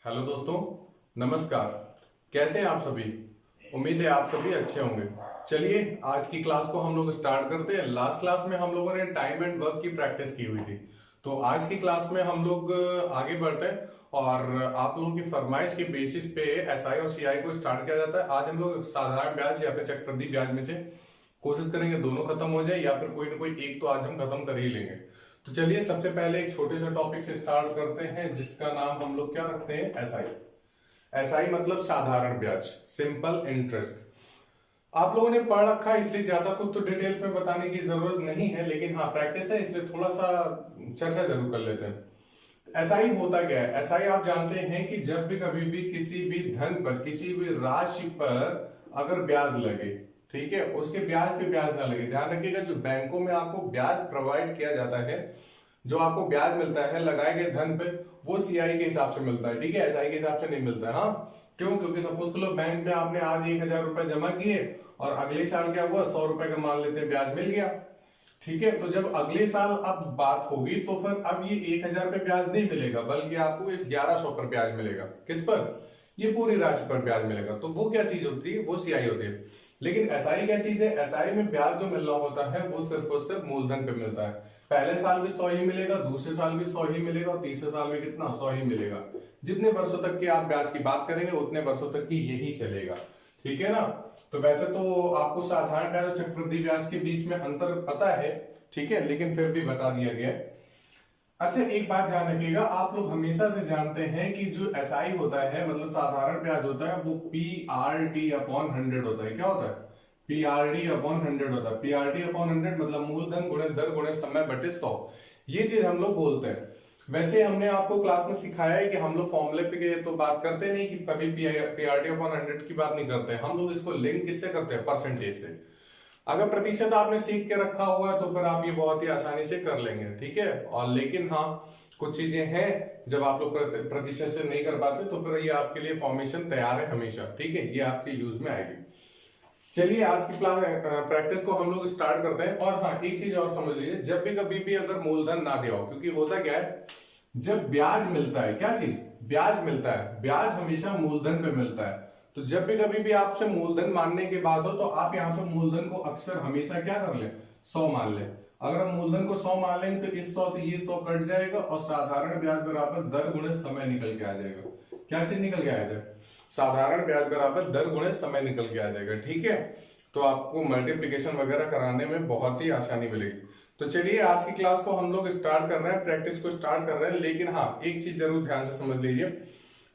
Hello दोस्तों, नमस्कार। कैसे हैं आप सभी? उम्मीद है आप सभी अच्छे होंगे। चलिए आज की क्लास को हम लोग स्टार्ट करते हैं। लास्ट क्लास में हम लोगों ने टाइम एंड वर्क की प्रैक्टिस की हुई थी, तो आज की क्लास में हम लोग आगे बढ़ते हैं और आप लोगों की फरमाइश के बेसिस पे एसआई और सीआई को स्टार्ट किया जाता है। आज हम लोग साधारण ब्याज या फिर चक्रवृद्धि ब्याज में से कोशिश करेंगे दोनों खत्म हो जाए या फिर कोई ना कोई एक तो आज हम खत्म कर ही लेंगे। तो चलिए सबसे पहले एक छोटे से टॉपिक से स्टार्ट करते हैं जिसका नाम हम लोग क्या रखते हैं, एसआई। एसआई मतलब साधारण ब्याज, सिंपल इंटरेस्ट। आप लोगों ने पढ़ रखा है इसलिए ज्यादा कुछ तो डिटेल्स में बताने की जरूरत नहीं है, लेकिन हाँ प्रैक्टिस है इसलिए थोड़ा सा चर्चा जरूर कर लेते हैं। एसआई होता क्या है? एसआई आप जानते हैं कि जब भी कभी भी किसी भी धन पर, किसी भी राशि पर अगर ब्याज लगे, ठीक है, उसके ब्याज पे ब्याज ना लगे। ध्यान रखिएगा, जो बैंकों में आपको ब्याज प्रोवाइड किया जाता है, जो आपको ब्याज मिलता है लगाए गए धन पे, वो सीआई के हिसाब से मिलता है, ठीक है, एसआई के हिसाब से नहीं मिलता है। हाँ क्यों? क्योंकि सपोज करो बैंक में आपने आज 1,000 रुपए जमा किए और अगले साल क्या हुआ, 100 रुपए का मान लेते हैं ब्याज मिल गया, ठीक है। तो जब अगले साल अब बात होगी तो फिर अब ये 1,000 पे ब्याज नहीं मिलेगा, बल्कि आपको इस 1,100 पर ब्याज मिलेगा। किस पर? ये पूरी राशि पर ब्याज मिलेगा। तो वो क्या चीज होती है? वो सीआई होती है। लेकिन एसआई क्या चीज है? एसआई में ब्याज जो मिल रहा होता है वो सिर्फ और सिर्फ मूलधन पे मिलता है। पहले साल भी 100 ही मिलेगा, दूसरे साल भी 100 ही मिलेगा और तीसरे साल में कितना? 100 ही मिलेगा। जितने वर्षों तक की आप ब्याज की बात करेंगे उतने वर्षों तक की यही चलेगा, ठीक है ना। तो वैसे तो आपको साधारण ब्याज और चक्रवृद्धि ब्याज के बीच में अंतर पता है, ठीक है, लेकिन फिर भी बता दिया गया है। अच्छा एक बात ध्यान रखिएगा, आप लोग हमेशा से जानते हैं कि जो एसआई होता है मतलब साधारण ब्याज होता है वो PRT/100 होता है। क्या होता है? PRT/100 होता है। PRT/100 मतलब मूलधन गुणे दर गुणे समय बटे 100। ये चीज हम लोग बोलते हैं। वैसे हमने आपको क्लास में सिखाया है कि हम लोग फॉर्मूले पे तो बात करते नहीं, कि कभी PRT/100 की बात नहीं करते। हम लोग इसको लिंक किससे करते हैं? परसेंटेज से। अगर प्रतिशत आपने सीख के रखा हुआ है तो फिर आप ये बहुत ही आसानी से कर लेंगे, ठीक है। और लेकिन हाँ कुछ चीजें हैं जब आप लोग प्रतिशत से नहीं कर पाते तो फिर ये आपके लिए फॉर्मेशन तैयार है हमेशा, ठीक है, ये आपके यूज में आएगी। चलिए आज की प्रैक्टिस को हम लोग स्टार्ट करते हैं। और हाँ एक चीज और समझ लीजिए, जब भी कभी भी अगर मूलधन ना दिया हो, क्योंकि होता क्या है जब ब्याज मिलता है, क्या चीज? ब्याज मिलता है, ब्याज हमेशा मूलधन पे मिलता है। तो जब भी कभी भी आपसे मूलधन मानने की बात हो तो आप यहाँ पे मूलधन को अक्सर हमेशा क्या कर ले? 100 मान ले। अगर हम मूलधन को 100 मान लेंगे तो इस 100 से ये 100 कट जाएगा और साधारण ब्याज बराबर दर गुणे समय निकल के आ जाएगा। क्या चीज निकल के आ जाएगा? साधारण ब्याज बराबर दर गुणे समय निकल के आ जाएगा, ठीक है। तो आपको मल्टीप्लीकेशन वगैरह कराने में बहुत ही आसानी मिलेगी। तो चलिए आज की क्लास को हम लोग स्टार्ट कर रहे हैं, प्रैक्टिस को स्टार्ट कर रहे हैं। लेकिन हाँ एक चीज जरूर ध्यान से समझ लीजिए,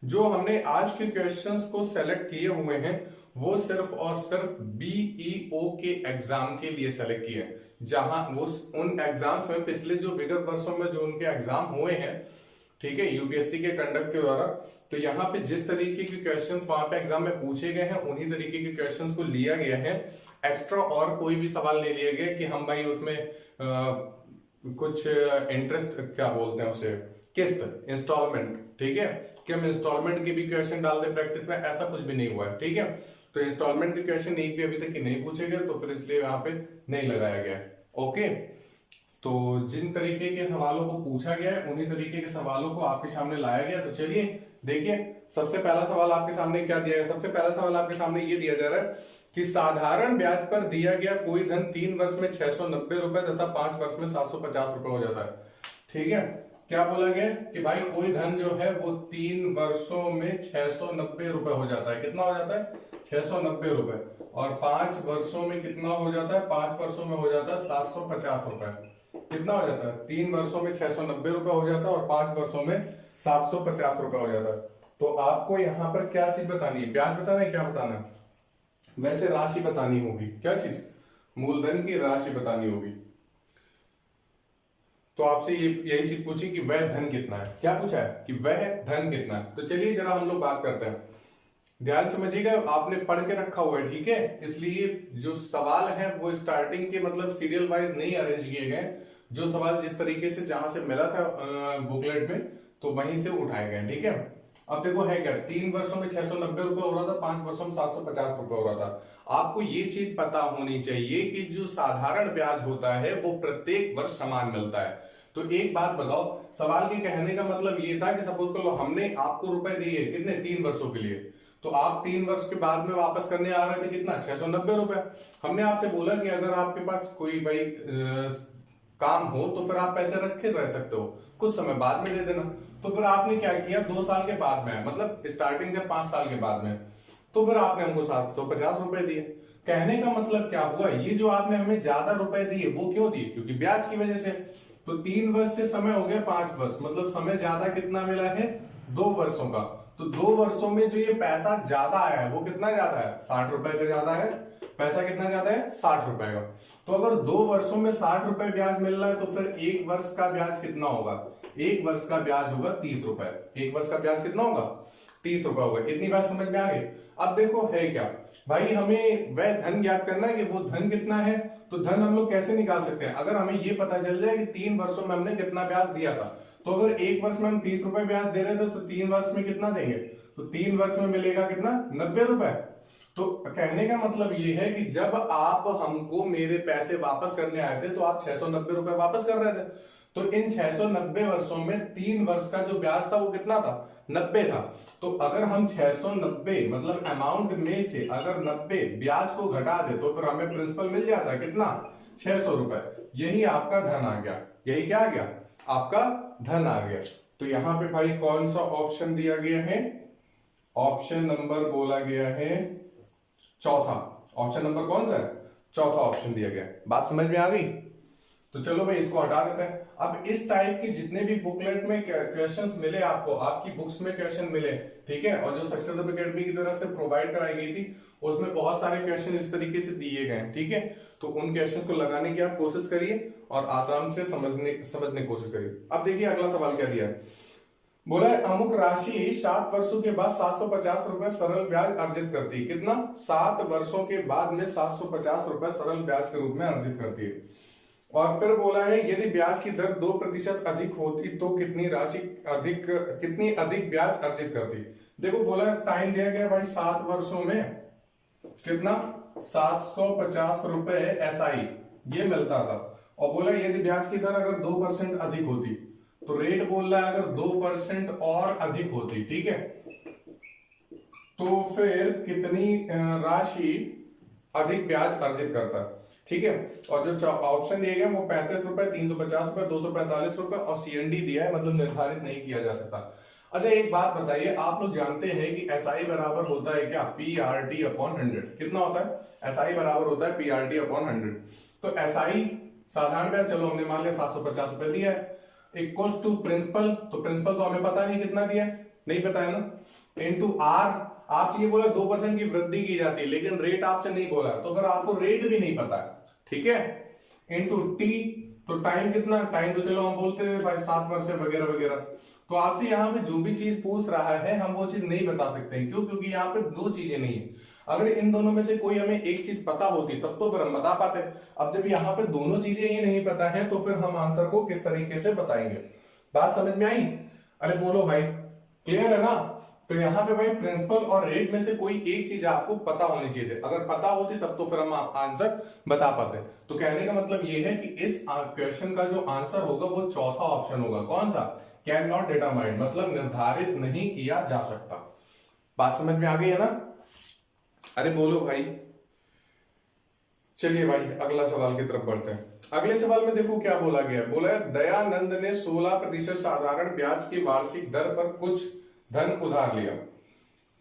जो हमने आज के क्वेश्चंस को सेलेक्ट किए हुए हैं वो सिर्फ और सिर्फ बीईओ के एग्जाम के लिए सेलेक्ट किए हैं। जहां वो उन एग्जाम्स में पिछले जो विगत वर्षों में जो उनके एग्जाम हुए हैं, ठीक है, यूपीएससी के कंडक्ट के द्वारा, तो यहाँ पे जिस तरीके के क्वेश्चंस वहां पे एग्जाम में पूछे गए हैं उन्हीं तरीके के क्वेश्चंस को लिया गया है। एक्स्ट्रा और कोई भी सवाल नहीं लिया गया कि हम भाई उसमें कुछ इंटरेस्ट क्या बोलते हैं उसे, किस्त, इंस्टॉलमेंट, ठीक है, कि हम इंस्टॉलमेंट के भी क्वेश्चन डाल दें प्रैक्टिस में, ऐसा कुछ भी नहीं हुआ है, ठीक है। तो इंस्टॉलमेंट के क्वेश्चन एक भी अभी तक नहीं पूछे गए तो फिर इसलिए यहाँ पे नहीं लगाया गया। ओके, तो जिन तरीके के सवालों को पूछा गया है उन्हीं तरीके के सवालों को आपके सामने लाया गया। तो चलिए देखिए, सबसे पहला सवाल आपके सामने क्या दिया है? सबसे पहला सवाल आपके सामने ये दिया जा रहा है कि साधारण ब्याज पर दिया गया कोई धन 3 वर्ष में 690 रुपए तथा 5 वर्ष में 750 रुपए हो जाता है, ठीक है। क्या बोला गया कि भाई कोई धन जो है वो 3 वर्षों में 690 रुपए हो जाता है। कितना हो जाता है? 690 रुपए। और 5 वर्षों में कितना हो जाता है? 5 वर्षों में हो जाता है 750 रुपए। कितना हो जाता है? 3 वर्षों में 690 रुपए हो जाता है और 5 वर्षों में 750 रुपए हो जाता है। तो आपको यहाँ पर क्या चीज बतानी है? ब्याज बताना है, क्या बताना है? वैसे राशि बतानी होगी। क्या चीज? मूलधन की राशि बतानी होगी। तो आपसे यही चीज पूछी कि वह धन कितना है। क्या पूछा है? कि वह धन कितना है। तो चलिए जरा हम लोग बात करते हैं, ध्यान समझिएगा, आपने पढ़ के रखा हुआ है, ठीक है, इसलिए जो सवाल है वो स्टार्टिंग के मतलब सीरियल वाइज नहीं अरेंज किए गए। जो सवाल जिस तरीके से जहां से मिला था बुकलेट में तो वहीं से उठाए गए, ठीक है। अब देखो है क्या, 3 वर्षों में 690 रुपए हो रहा था, 5 वर्षों में 750 रुपए हो रहा था। आपको ये चीज पता होनी चाहिए कि जो साधारण ब्याज होता है वो प्रत्येक वर्ष समान मिलता है। तो एक बात बताओ, सवाल के कहने का मतलब ये था कि सपोज कर लो हमने आपको रुपए दिए कितने 3 वर्षों के लिए, तो आप 3 वर्ष के बाद में वापस करने आ रहे थे कितना 690 रुपए। हमने आपसे बोला कि अगर आपके पास कोई भाई काम हो तो फिर आप पैसे रखे रह सकते हो, कुछ समय बाद में दे देना। तो फिर आपने क्या किया, 2 साल के बाद में, मतलब स्टार्टिंग से 5 साल के बाद में, तो फिर आपने हमको 750 रुपए दिए। कहने का मतलब क्या हुआ, ये जो आपने हमें ज्यादा रुपए दिए वो क्यों दिए, क्योंकि ब्याज की वजह से। तो 3 वर्ष से समय हो गया 5 वर्ष, मतलब समय ज्यादा कितना मिला है 2 वर्षों का। तो 2 वर्षों में जो ये पैसा ज्यादा आया है वो कितना ज्यादा है, 60 रुपए का ज्यादा है। पैसा कितना ज्यादा है, 60 रुपए का। तो अगर 2 वर्षों में 60 रुपए ब्याज मिल रहा है तो फिर 1 वर्ष का ब्याज कितना होगा, 1 वर्ष का ब्याज होगा 30 रुपए। 1 वर्ष का ब्याज कितना होगा, 30 रुपए होगा। इतनी बात समझ में आ गई। अब देखो है क्या भाई, हमें वह धन ज्ञात करना है कि वो धन कितना है। तो धन हम लोग कैसे निकाल सकते हैं, अगर हमें ये पता चल जाए कि 3 वर्षों में हमने कितना ब्याज दिया था, तो अगर 1 वर्ष में हम 30 रुपए ब्याज दे रहे थे तो 3 वर्ष में कितना देंगे, तो 3 वर्ष में मिलेगा कितना 90 रुपए। तो कहने का मतलब ये है कि जब आप हमको मेरे पैसे वापस करने आए थे तो आप 690 रुपए वापस कर रहे थे। तो इन 690 वर्षों में 3 वर्ष का जो ब्याज था वो कितना था, 90 था। तो अगर हम 690 मतलब अमाउंट में से अगर 90 ब्याज को घटा दे तो फिर हमें प्रिंसिपल मिल जाता है कितना, 600 रुपए। यही आपका धन आ गया, यही क्या आ गया, आपका धन आ गया। तो यहां पे भाई कौन सा ऑप्शन दिया गया है, ऑप्शन नंबर बोला गया है चौथा। ऑप्शन नंबर कौन सा है, चौथा ऑप्शन दिया गया। बात समझ में आ गई। तो चलो भाई इसको हटा देते हैं। अब इस टाइप के जितने भी बुकलेट में क्वेश्चंस मिले आपको, आपकी बुक्स में क्वेश्चन मिले, ठीक है, और जो सक्सेस एकेडमी की तरफ से प्रोवाइड कराई गई थी उसमें बहुत सारे क्वेश्चन इस तरीके से दिए गए, ठीक है। तो उन क्वेश्चंस को लगाने की आप कोशिश करिए और आसाम से समझने की कोशिश करिए। अब देखिए अगला सवाल क्या दिया है, बोला है अमुक राशि 7 वर्षों के बाद 750 रुपए सरल ब्याज अर्जित करती है। कितना, 7 वर्षों के बाद में 750 रुपए सरल ब्याज के रूप में अर्जित करती है। और फिर बोला है यदि ब्याज की दर 2% अधिक होती तो कितनी अधिक ब्याज अर्जित करती। देखो बोला है टाइम दिया गया भाई 7 वर्षों में कितना, 750 रुपए एसआई ये मिलता था। और बोला यदि ब्याज की दर अगर 2% अधिक होती, तो रेट बोल रहा है अगर 2% और अधिक होती, ठीक है, तो फिर कितनी राशि अधिक ब्याज अर्जित करता है, ठीक है। और जो ऑप्शन दिए गए वो 35 रुपए, 350 रुपए, 245 रुपए और सीएनडी दिया है, मतलब निर्धारित नहीं किया जा सकता। अच्छा एक बात बताइए, आप लोग जानते हैं कि एसआई बराबर होता है क्या, पीआरटी अपॉन 100। कितना होता है, एसआई बराबर होता है पीआरटी अपॉन 100। तो एसआई साधारण ब्याज चलो हमने मान लिया 750 रुपए दिया है, इक्वल्स टू प्रिंसिपल, तो प्रिंसिपल तो हमें पता नहीं कितना दिया, नहीं पता है ना, इनटू आर। आपसे ये बोला 2% की वृद्धि की जाती है, लेकिन रेट आपसे नहीं बोला, तो फिर आपको रेट भी नहीं पता है, ठीक है, इनटू टी। तो टाइम कितना, टाइम तो चलो हम बोलते हैं भाई 7 वर्ष वगैरह वगैरह। तो आपसे यहाँ पे जो भी चीज पूछ रहा है हम वो चीज नहीं बता सकते हैं, क्यों, क्योंकि यहाँ पे 2 चीजें नहीं है। अगर इन दोनों में से कोई हमें एक चीज पता होती तब तो फिर हम बता पाते। अब जब यहाँ पे दोनों चीजें ही नहीं पता है तो फिर हम आंसर को किस तरीके से बताएंगे। बात समझ में आई, अरे बोलो भाई, क्लियर है ना। तो यहाँ पे भाई प्रिंसिपल और रेट में से कोई एक चीज आपको पता होनी चाहिए थी, अगर पता होती तब तो फिर हम आंसर बता पाते। तो कहने का मतलब ये है कि इस क्वेश्चन का जो आंसर होगा वो चौथा ऑप्शन होगा। कौन सा, कैन नॉट डिटरमाइन, मतलब निर्धारित नहीं किया जा सकता। बात समझ में आ गई है ना, अरे बोलो भाई। चलिए भाई अगला सवाल की तरफ बढ़ते हैं। अगले सवाल में देखो क्या बोला गया, बोला है दयानंद ने 16% साधारण ब्याज की वार्षिक दर पर कुछ धन उधार लिया।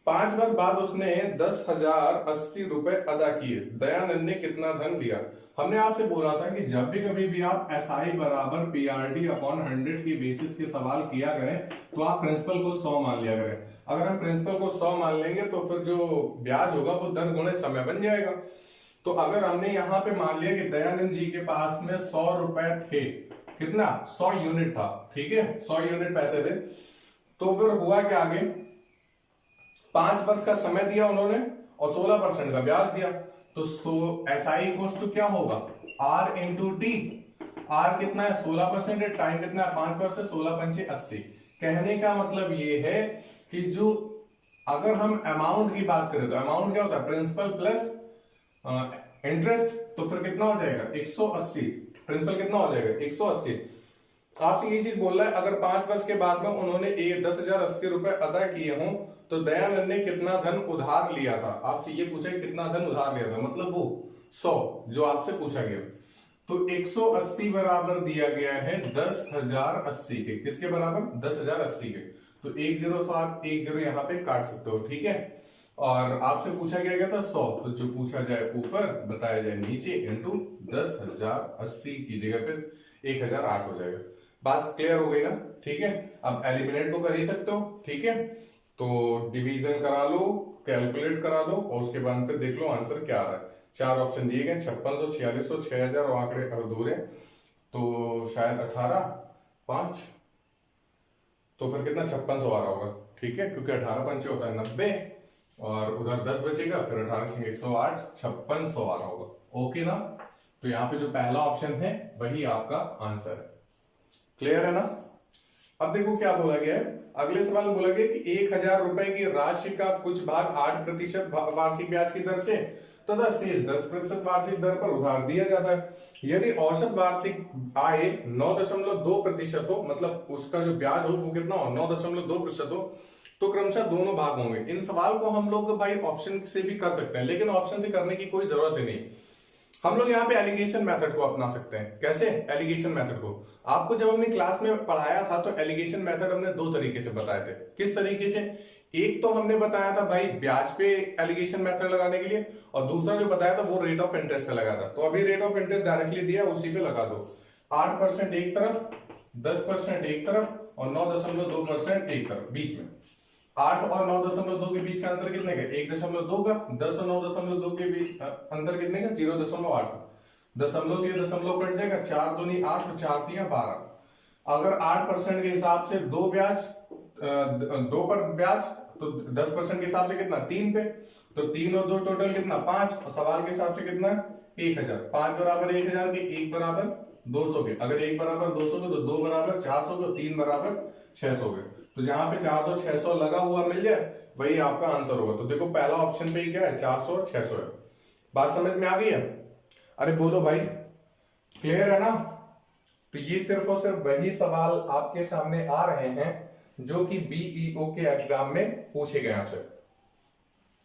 5 वर्ष बाद उसने 10,080 रुपए अदा किए। दयानंद ने कितना धन दिया। हमने आपसे बोला था कि जब भी कभी भी आप एसआई बराबर पीआरटी अपॉन 100 की बेसिस के सवाल किया करें तो आप प्रिंसिपल को 100 मान लिया करें। अगर हम प्रिंसिपल को 100 मान लेंगे तो फिर जो ब्याज होगा वो दर गुणे समय बन जाएगा। तो अगर हमने यहाँ पे मान लिया कि दयानंद जी के पास में 100 रुपए थे, कितना, 100 यूनिट था, ठीक है, 100 यूनिट पैसे थे। तो फिर हुआ क्या आगे, 5 वर्ष का समय दिया उन्होंने और 16% का ब्याज दिया। तो एसआई इक्वल्स टू क्या होगा, आर इंटू टी। आर कितना है, 16% है, टाइम कितना है, 5 वर्ष से 16 पंचे 80। कहने का मतलब ये है कि जो अगर हम अमाउंट की बात करें तो अमाउंट क्या होता है, प्रिंसिपल प्लस इंटरेस्ट। तो फिर कितना हो जाएगा 180, प्रिंसिपल कितना हो जाएगा 180। आपसे ये चीज बोल रहा है, अगर 5 वर्ष के बाद में उन्होंने 10,080 रुपए अदा किए हों तो दयानंद ने कितना धन उधार लिया था। आपसे ये पूछा है कितना धन उधार लिया था, मतलब वो 100 जो आपसे पूछा गया। तो 180 बराबर दिया गया है 10,080 के, किसके बराबर? 10,080 के। तो 10 से आप 10 यहाँ पे काट सकते हो, ठीक है। और आपसे पूछा गया था 100, तो जो पूछा जाए ऊपर बताया जाए नीचे, इंटू 10,080 की जगह पे 1,008 हो जाएगा। बात क्लियर हो गई ना? ठीक है। अब एलिमिनेट तो कर ही सकते हो, ठीक है। तो डिवीजन करा लो, कैलकुलेट करा लो और उसके बाद फिर देख लो आंसर क्या आ रहा है। 4 ऑप्शन दिए गए, 5600, 4600, 6000 और आंकड़े अधूरे, तो शायद 18, 5, तो फिर कितना 5600 आ रहा होगा, ठीक है, क्योंकि 18 पंचे होता है 90 और उधर 10 बचेगा, फिर 18 से 108, 5600 आ रहा होगा। ओके ना? तो यहाँ पे जो पहला ऑप्शन है वही आपका आंसर है। क्लियर है ना? अब देखो क्या बोला गया है, अगले सवाल में बोला गया कि 1,000 रुपए की राशि का कुछ भाग 8% वार्षिक ब्याज की दर से तथा शेष 10% वार्षिक दर पर उधार दिया जाता है। यदि औसत वार्षिक आय 9.2% हो, मतलब उसका जो ब्याज हो वो कितना हो, 9.2% हो, तो क्रमशः दोनों भाग होंगे। इन सवाल को हम लोग भाई ऑप्शन से भी कर सकते हैं, लेकिन ऑप्शन से करने की कोई जरूरत ही नहीं। हम लोग यहाँ पे एलिगेशन मेथड को अपना सकते हैं। कैसे? एलिगेशन मेथड को आपको जब हमने क्लास में पढ़ाया था तो एलिगेशन मेथड हमने 2 तरीके से बताए थे। किस तरीके से? एक तो हमने बताया था भाई ब्याज पे एलिगेशन मेथड लगाने के लिए, और दूसरा जो बताया था वो रेट ऑफ इंटरेस्ट पे लगा था। तो अभी रेट ऑफ इंटरेस्ट डायरेक्टली दिया, उसी पे लगा दो। 8% एक तरफ, 10% एक तरफ और 9.2% एक तरफ, बीच में 8 और 9.2 के बीच का अंतर कितने का? 1.2 का। 10 और 9.2 के बीच अंतर कितने का? 0.8। दशमलव से दशमलव कट जाएगा, 4 दूनी 8 और 4 तिया 12। अगर 8% के हिसाब से 2 ब्याज, 2 पर ब्याज, तो 10% के हिसाब से कितना? 3 पे, तो 3 और 2 टोटल कितना? 5, और सवाल के हिसाब से कितना? 1000। 5 बराबर 1000 के, 1 बराबर 200 के। अगर 1 बराबर 200 के तो 2 बराबर 400 के, 3 बराबर 600 के। तो जहां पे 400 600 लगा हुआ मिल जाए वही आपका आंसर होगा। तो देखो पहला ऑप्शन पे ही क्या है? 400 और 600 है। बात समझ में आ गई है? अरे बोलो भाई, क्लियर है ना? तो ये सिर्फ और सिर्फ वही सवाल आपके सामने आ रहे हैं जो कि बीईओ के एग्जाम में पूछे गए आपसे।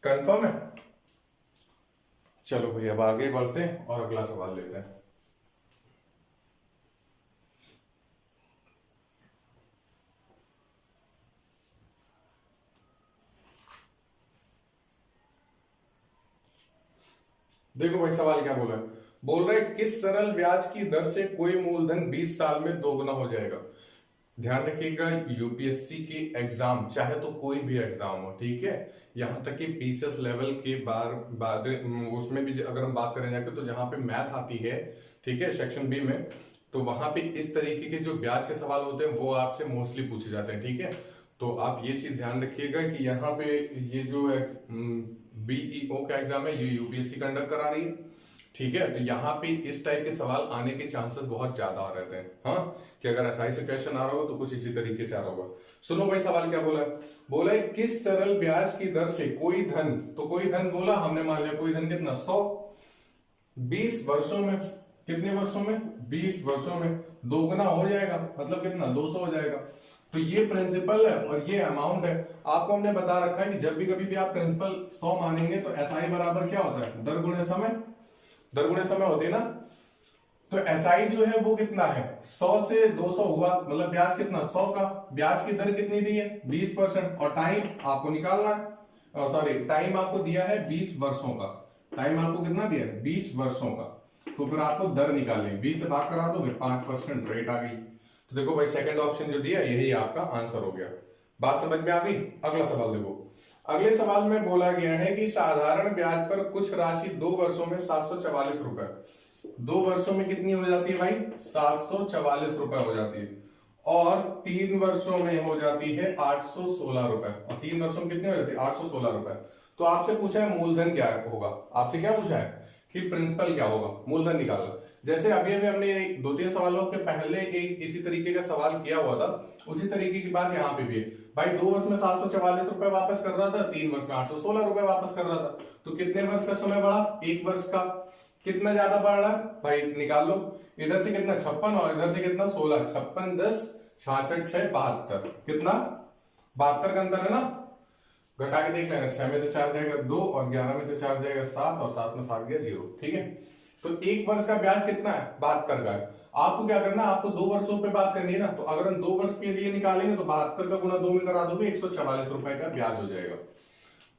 कंफर्म है? चलो भाई अब आगे बढ़ते हैं और अगला सवाल लेते हैं। देखो भाई सवाल क्या बोला है, बोल रहा है किस सरल ब्याज की दर से कोई मूलधन 20 साल में दोगुना हो जाएगा। ध्यान रखिएगा, यूपीएससी के एग्जाम, चाहे तो कोई भी एग्जाम हो, ठीक है, यहां तक कि पीसीएस लेवल के बाद उसमें भी अगर हम बात करें जाके तो जहां पे मैथ आती है, ठीक है, सेक्शन बी में, तो वहां पे इस तरीके के जो ब्याज के सवाल होते हैं वो आपसे मोस्टली पूछे जाते हैं, ठीक है। तो आप ये चीज ध्यान रखिएगा कि यहाँ पे ये जो बीईओ का एग्जाम है ये यूपीएससी कंडक्ट करा रही है, ठीक है। तो यहाँ पे इस टाइप के सवाल आने के चांसेस बहुत ज्यादा रहते हैं, हाँ, कि अगर एसआई से क्वेश्चन आ रहा हो तो कुछ इसी तरीके से आ रहा होगा। सुनो भाई सवाल क्या बोला है, बोला है किस सरल ब्याज की दर से कोई धन, तो कोई धन बोला हमने, मान लिया कोई धन कितना 100, 20 वर्षों में, कितने वर्षों में? 20 वर्षों में दोगुना हो जाएगा, मतलब कितना? 200 हो जाएगा। तो ये प्रिंसिपल है और ये अमाउंट है। आपको हमने बता रखा है कि जब भी कभी भी आप प्रिंसिपल 100 मानेंगे तो एसआई बराबर क्या होता है? दर गुणे समय, दर गुणे समय होती है ना। तो एसआई जो है वो कितना है? 100 से 200 हुआ, मतलब ब्याज कितना? 100 का। ब्याज की दर कितनी दी है? 20%। और टाइम आपको निकालना है, सॉरी टाइम आपको दिया है 20 वर्षों का। टाइम आपको कितना दिया है? 20 वर्षों का। तो फिर आपको दर निकालनी, 20 से भाग करा दो, 5% रेट आ गई। तो देखो भाई सेकंड ऑप्शन जो दिया यही आपका आंसर हो गया। बात समझ में आ गई? अगला सवाल देखो, अगले सवाल में बोला गया है कि साधारण ब्याज पर कुछ राशि 2 वर्षों में 744 रुपए, 2 वर्षों में कितनी हो जाती है भाई? 744 रुपए हो जाती है, और 3 वर्षों में हो जाती है 816 रुपए, और 3 वर्षों में कितनी हो जाती है? 816 रुपए। तो आपसे पूछा है मूलधन क्या होगा, आपसे क्या पूछा है कि प्रिंसिपल क्या होगा, मूलधन निकालना। जैसे अभी अभी हमने 2-3 सवालों के पहले एक इसी तरीके का सवाल किया हुआ था, उसी तरीके की बात यहाँ पे भी है भाई। 2 वर्ष में 744 रुपए वापस कर रहा था, 3 वर्ष में 816 रुपए वापस कर रहा था, तो कितने वर्ष का समय बढ़ा? 1 वर्ष का। कितना ज्यादा बढ़ रहा है भाई? निकाल लो, इधर से कितना 56 और इधर से कितना 16, 56 10 66 6 72, कितना 72 का अंतर है ना, घटा के देख लेना, 6 में से 4 जाएगा 2 और 11 में से 4 जाएगा 7 और 7 में 7 गया 0, ठीक है। तो एक वर्ष का ब्याज कितना है, 72 का है। आपको क्या करना है, आपको 2 वर्षों पे बात करनी है ना, तो अगर हम 2 वर्ष के लिए निकालेंगे तो 72 का गुणा 2 में करा दोगे 144 रुपए का ब्याज हो जाएगा।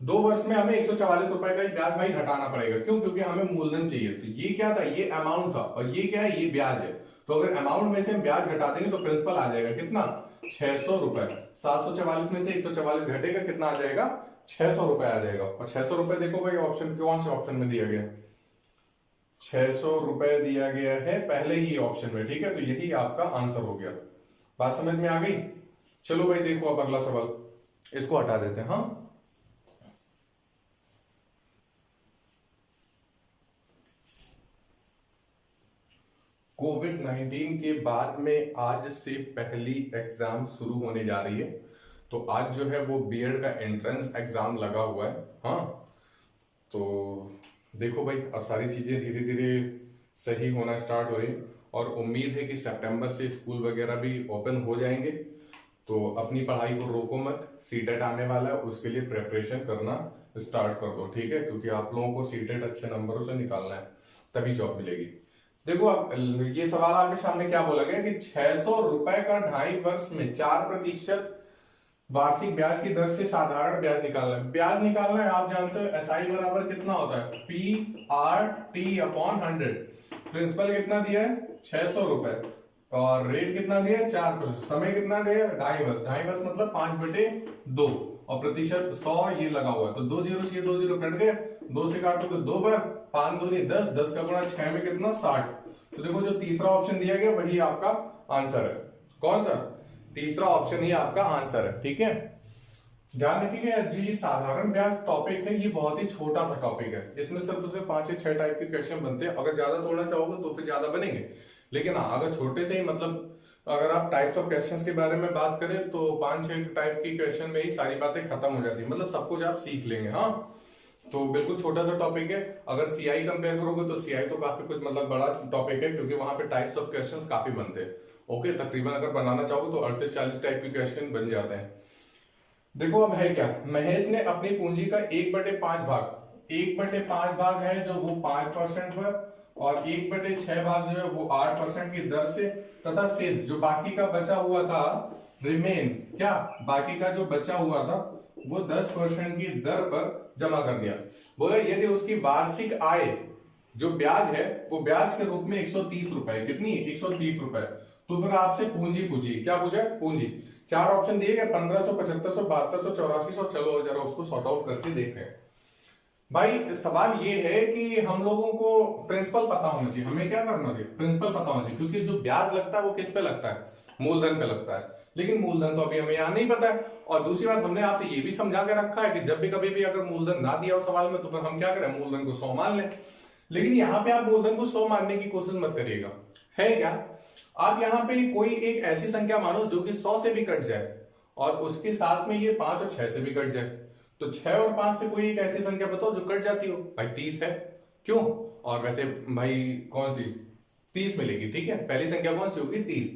2 वर्ष में हमें 144 रुपए का ब्याज भाई घटाना पड़ेगा, क्यों, क्योंकि हमें मूलधन चाहिए। तो ये क्या था, ये अमाउंट था और ये क्या है, ये ब्याज है। तो अगर अमाउंट में से हम ब्याज घटा देंगे तो प्रिंसिपल आ जाएगा कितना, 600 रुपए। 744 में से 144 घटेगा, कितना आ जाएगा, 600 रुपए आ जाएगा। और 600 रुपए देखो भाई ऑप्शन, कौन से ऑप्शन में दिया गया, 600 रुपए दिया गया है पहले ही ऑप्शन में, ठीक है। तो यही आपका आंसर हो गया। बात समझ में आ गई। चलो भाई देखो अब अगला सवाल, इसको हटा देते हैं। हाँ, कोविड-19 के बाद में आज से पहली एग्जाम शुरू होने जा रही है। तो आज जो है वो बीएड का एंट्रेंस एग्जाम लगा हुआ है। हाँ, तो देखो भाई अब सारी चीजें धीरे धीरे सही होना स्टार्ट हो रही और उम्मीद है कि सितंबर से स्कूल वगैरह भी ओपन हो जाएंगे। तो अपनी पढ़ाई को रोको मत, सीटेट आने वाला है, उसके लिए प्रिपरेशन करना स्टार्ट कर दो, ठीक है, क्योंकि आप लोगों को सीटेट अच्छे नंबरों से निकालना है, तभी जॉब मिलेगी। देखो अब ये सवाल आपके सामने क्या बोला गया कि 600 रुपए का 2.5 वर्ष में 4% वार्षिक ब्याज की दर से साधारण ब्याज निकालना है। ब्याज निकालना है, आप जानते हो एसआई बराबर कितना होता है, PRT/100। प्रिंसिपल कितना दिया है, 600 रुपए, और रेट कितना दिया है, 4%। समय कितना दिया है, 2.5 वर्ष। 2.5 वर्ष मतलब 5/2 और प्रतिशत 100 ये लगा हुआ है। तो 2 जीरो से 2 जीरो कट गए, 2 से काटोगे 2 बार, 5 दूनी 10, 10 का गुणा 6 में कितना, 60। तो देखो जो तीसरा ऑप्शन दिया गया वही आपका आंसर है। कौन सा, तीसरा ऑप्शन ही आपका आंसर है, ठीक है। ध्यान रखिएगा जी, ये साधारण ब्याज टॉपिक है, ये बहुत ही छोटा सा टॉपिक है। इसमें सिर्फ उसे 5 से 6 टाइप के क्वेश्चन बनते हैं। अगर ज्यादा तोड़ना चाहोगे तो फिर ज्यादा बनेंगे, लेकिन अगर छोटे से ही, मतलब अगर आप टाइप्स ऑफ क्वेश्चंस के बारे में बात करें तो 5-6 टाइप की क्वेश्चन में ही सारी बातें खत्म हो जाती है, मतलब सब कुछ आप सीख लेंगे। हाँ, तो बिल्कुल छोटा सा टॉपिक है। अगर सीआई कंपेयर करोगे तो सीआई तो काफी कुछ मतलब बड़ा टॉपिक है, क्योंकि वहां पे टाइप्स ऑफ क्वेश्चंस काफी बनते हैं। ओके, तकरीबन अगर बनाना चाहोगे तो 38-40 टाइप के क्वेश्चन बन जाते हैं। देखो अब है क्या, महेश ने अपनी पूंजी का 1/5 भाग, 1/5 भाग है जो वो 5% पर, और 1/6 भाग जो है वो 8% की दर से, तथा शेष जो बाकी का बचा हुआ था, रिमेन, क्या बाकी का जो बचा हुआ था वो 10% की दर पर जमा कर दिया। बोला यदि उसकी वार्षिक आय जो ब्याज है वो ब्याज के रूप में 130 रुपए, कितनी 130 रुपए, तो फिर आपसे पूंजी पूछी, क्या पूछा, पूंजी। 4 ऑप्शन दिए गए, 1500, 7500, 7200, 8400। चलो जरा उसको सॉर्ट आउट करके देख रहे हैं। भाई सवाल ये है कि हम लोगों को प्रिंसिपल पता होना चाहिए। हमें क्या करना चाहिए, प्रिंसिपल पता होना चाहिए, क्योंकि जो ब्याज लगता है वो किस पे लगता है, मूलधन पे लगता है। लेकिन मूलधन तो अभी हमें यहाँ नहीं पता है। और दूसरी बात, हमने आपसे ये भी समझा के रखा है कि जब भी कभी भी अगर मूलधन ना दिया हो सवाल में तो फिर हम क्या करें, मूलधन को 100 मान लें। लेकिन यहाँ पे आप मूलधन को 100 मानने की कोशिश मत करिएगा। है क्या, आप यहाँ पे कोई एक ऐसी संख्या मानो जो कि 100 से भी कट जाए और उसके साथ में ये 5 और 6 से भी कट जाए। तो 6 और 5 से कोई एक ऐसी संख्या बताओ जो कट जाती हो। भाई 30 है, क्यों, और वैसे भाई कौन सी 30 मिलेगी, ठीक है। पहली संख्या कौन सी होगी, 30।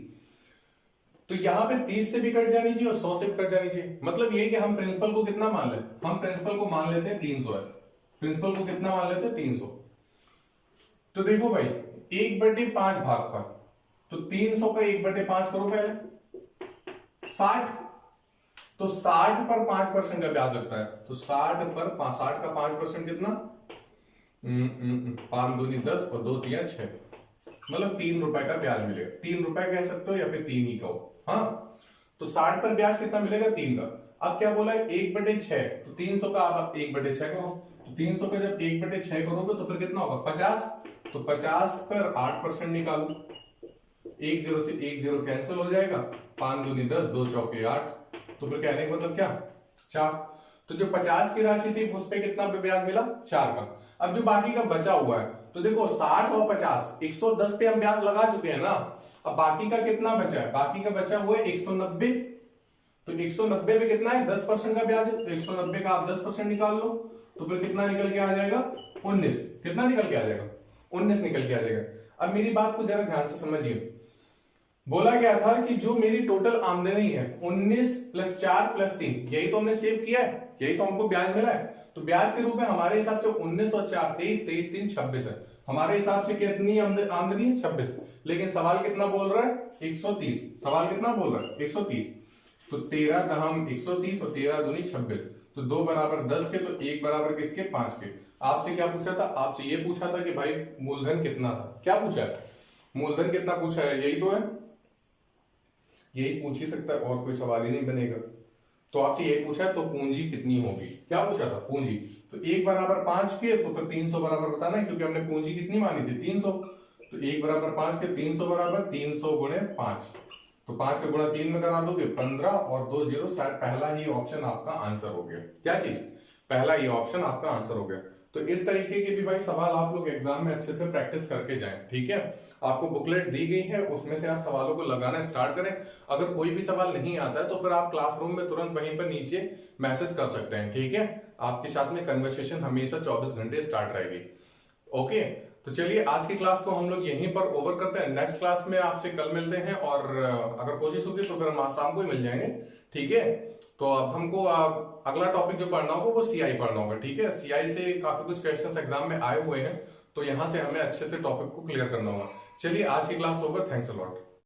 तो यहां पे 30 से भी कट जानी चाहिए और 100 से भी कट जानी चाहिए। मतलब ये कि हम प्रिंसिपल को कितना मान ले, हम प्रिंसिपल को मान लेते हैं 300 है। प्रिंसिपल को कितना मान लेते हैं, 300। तो देखो भाई 1/5 भाग का, तो 300 का 1/5 करो पहले, 60। तो 60 पर 5% का ब्याज लगता है। तो 60 का 5% कितना, 5 दूनी 10 और 2 तिया 6, मतलब 3 रुपए का ब्याज मिलेगा। 3 रुपए कह सकते हो या फिर 3 ही कहो। हाँ, तो 60 पर ब्याज कितना मिलेगा, 3 का। अब क्या बोला है, 1/6, तो 300 का आप 1/6 करो। तो 300 का जब 1/6 करोगे तो फिर कितना होगा, 50। तो 50 पर 8% निकालो, 1 0 से 1 0 कैंसिल हो जाएगा, 5 दूनी 10, 2 चौके 8। तो फिर कहने का मतलब क्या, 4। तो जो 50 की राशि थी उस पे कितना ब्याज मिला, 4 का। अब जो बाकी का बचा हुआ है, तो देखो 60 और 50, 110 पे हम ब्याज लगा चुके हैं ना। अब बाकी का कितना बचा है, बाकी का बचा हुआ है 190। तो 190 पे कितना है, 10% का ब्याज है। तो 190 का आप 10% निकाल लो, तो फिर कितना निकल के आ जाएगा, 19। कितना निकल के आ जाएगा, 19 निकल के आ जाएगा। अब मेरी बात को जरा ध्यान से समझिए। बोला गया था कि जो मेरी टोटल आमदनी है 19 + 4 + 3, यही तो हमने सेव किया है, यही तो हमको ब्याज मिला है। तो ब्याज के रूप में हमारे हिसाब से 19 और 4 23, 23 3 26 है। हमारे हिसाब से कितनी आमदनी है? 26। लेकिन सवाल कितना बोल रहा है? 130। सवाल कितना बोल रहा है? 130। तो 13 दहम 130 और 13 दूनी 26। तो 2 बराबर 10 के, तो 1 बराबर किसके? 5 के। आपसे क्या पूछा था? आपसे ये पूछा था कि भाई मूलधन कितना था। क्या पूछा है? मूलधन कितना पूछा है, यही तो है, यही पूछ ही सकता है, और कोई सवाल ही नहीं बनेगा। तो आपसे ये पूछा है तो पूंजी कितनी होगी। क्या पूछा था? पूंजी। तो 1 बराबर 5 के, तो फिर 300 बराबर बताना है, क्योंकि हमने पूंजी कितनी मानी थी? 300। तो 1 बराबर 5 के, 300 बराबर 300 गुणे 5। तो 5 का गुणा 3 में करा दोगे 15 और 2 जीरो, शायद पहला ही ऑप्शन आपका आंसर हो गया। क्या चीज? पहला ही ऑप्शन आपका आंसर हो गया। तो इस तरीके के भी भाई सवाल आप लोग एग्जाम में अच्छे से प्रैक्टिस करके जाएं, ठीक है। आपको बुकलेट दी गई है, उसमें से आप सवालों को लगाना स्टार्ट करें। अगर कोई भी सवाल नहीं आता है तो फिर आप क्लासरूम में तुरंत वहीं पर नीचे मैसेज कर सकते हैं, ठीक है। आपके साथ में कन्वर्सेशन हमेशा 24 घंटे स्टार्ट रहेगी। ओके, तो चलिए आज की क्लास को हम लोग यहीं पर ओवर करते हैं। नेक्स्ट क्लास में आपसे कल मिलते हैं, और अगर कोशिश होगी तो फिर हम आज शाम को ही मिल जाएंगे, ठीक है। तो अब हमको अगला टॉपिक जो पढ़ना होगा वो सीआई पढ़ना होगा, ठीक है। सीआई से काफी कुछ क्वेश्चंस एग्जाम में आए हुए हैं, तो यहां से हमें अच्छे से टॉपिक को क्लियर करना होगा। चलिए आज की class over. Thanks a lot.